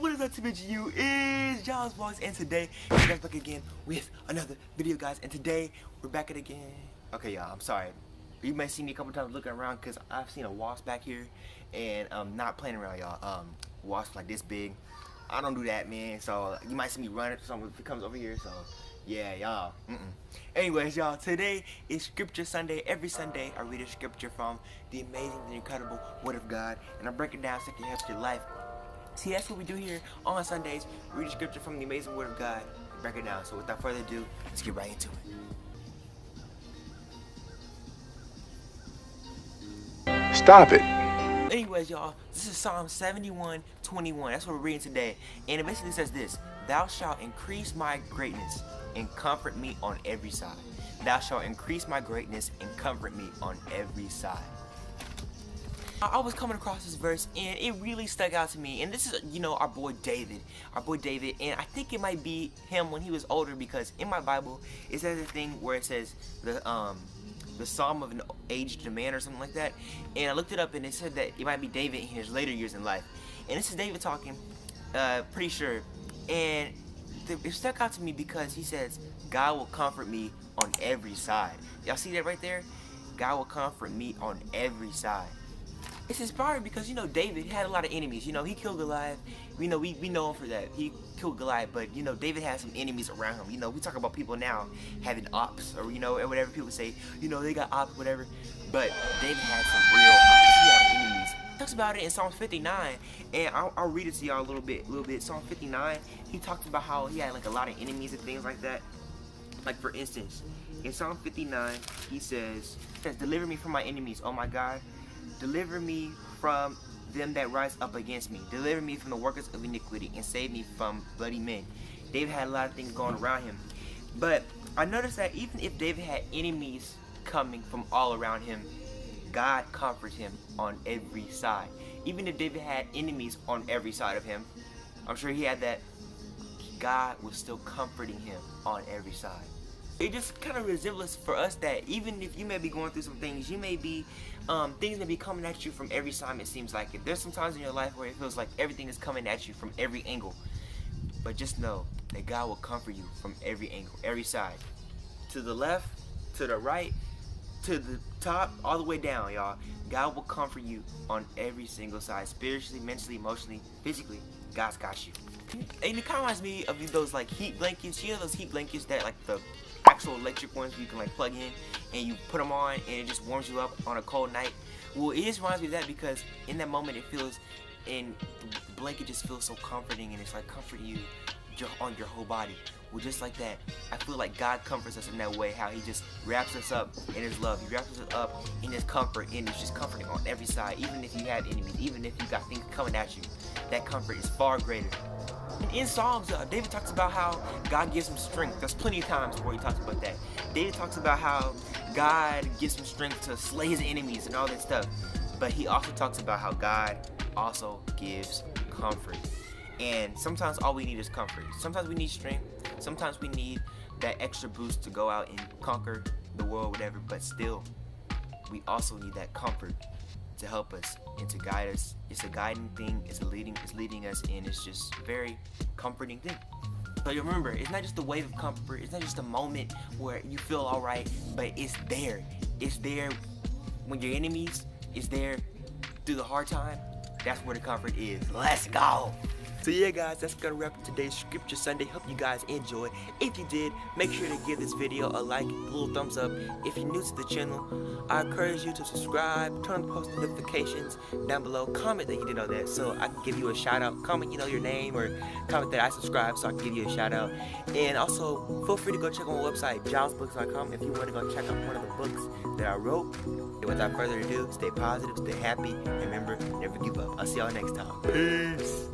what is up to you? Is John's Vlogs, and today we're back again with another video, guys. And today we're back at again. Okay, y'all, I'm sorry. You may see me a couple times looking around because I've seen a wasp back here, and I'm not playing around, y'all. Wasp like this big. I don't do that, man. So you might see me run it or something if it comes over here. So yeah, y'all. Anyways, y'all, today is Scripture Sunday. Every Sunday, I read a scripture from the amazing, the incredible Word of God, and I break it down so it can help your life. See, that's what we do here on Sundays. Read a scripture from the amazing Word of God, break it down. So without further ado, let's get right into it. Stop it. Anyways, y'all, this is Psalm 71:21. That's what we're reading today. And it basically says this: Thou shalt increase my greatness and comfort me on every side. Thou shalt increase my greatness and comfort me on every side. I was coming across this verse and it really stuck out to me, and this is, our boy David, and I think it might be him when he was older, because in my Bible it says a thing where it says the Psalm of an aged man or something like that, and I looked it up and it said that it might be David in his later years in life, and this is David talking, pretty sure, and it stuck out to me because he says, God will comfort me on every side. Y'all see that right there? God will comfort me on every side. It's inspiring because, David had a lot of enemies. He killed Goliath. We know him for that. He killed Goliath, but, David had some enemies around him. We talk about people now having ops, or, whatever people say, they got ops, whatever. But David had some real ops. He had enemies. He talks about it in Psalm 59, and I'll read it to y'all a little bit. Psalm 59, he talks about how he had, like, a lot of enemies and things like that. Like, for instance, in Psalm 59, he says, deliver me from my enemies, oh my God. Deliver me from them that rise up against me. Deliver me from the workers of iniquity, and save me from bloody men. David had a lot of things going around him. But I noticed that even if David had enemies coming from all around him, God comforts him on every side. Even if David had enemies on every side of him, I'm sure he had that, God was still comforting him on every side. It just kind of resembles for us that even if you may be going through some things, you may be, things may be coming at you from every side, it seems like it. There's some times in your life where it feels like everything is coming at you from every angle. But just know that God will comfort you from every angle, every side. To the left, to the right, to the top, all the way down, y'all. God will comfort you on every single side. Spiritually, mentally, emotionally, physically, God's got you. And it kind of reminds me of those like heat blankets. Those heat blankets that like the actual electric ones you can like plug in and you put them on and it just warms you up on a cold night. Well, it just reminds me of that because in that moment it feels, and the blanket just feels so comforting, and it's like comforting you on your whole body. Well, just like that, I feel like God comforts us in that way, how he just wraps us up in his love. He wraps us up in his comfort, and it's just comforting on every side. Even if you have enemies, even if you got things coming at you, that comfort is far greater. In Psalms, David talks about how God gives him strength. There's plenty of times where he talks about that. David talks about how God gives him strength to slay his enemies and all that stuff. But he also talks about how God also gives comfort. And sometimes all we need is comfort. Sometimes we need strength. Sometimes we need that extra boost to go out and conquer the world, whatever. But still, we also need that comfort to help us and to guide us. It's a guiding thing, it's leading us, and it's just a very comforting thing. So you remember, it's not just a wave of comfort, it's not just a moment where you feel alright, but it's there. It's there when your enemies, it's there through the hard time. That's where the comfort is. Let's go! So yeah, guys, that's gonna wrap up today's Scripture Sunday. Hope you guys enjoyed. If you did, make sure to give this video a like, a little thumbs up. If you're new to the channel, I encourage you to subscribe, turn on post notifications down below. Comment that you did all that so I can give you a shout out. Comment, your name, or comment that I subscribe so I can give you a shout out. And also, feel free to go check out my website, johnsbooks.com, if you want to go check out one of the books that I wrote. And without further ado, stay positive, stay happy, and remember, never give up. I'll see y'all next time. Peace!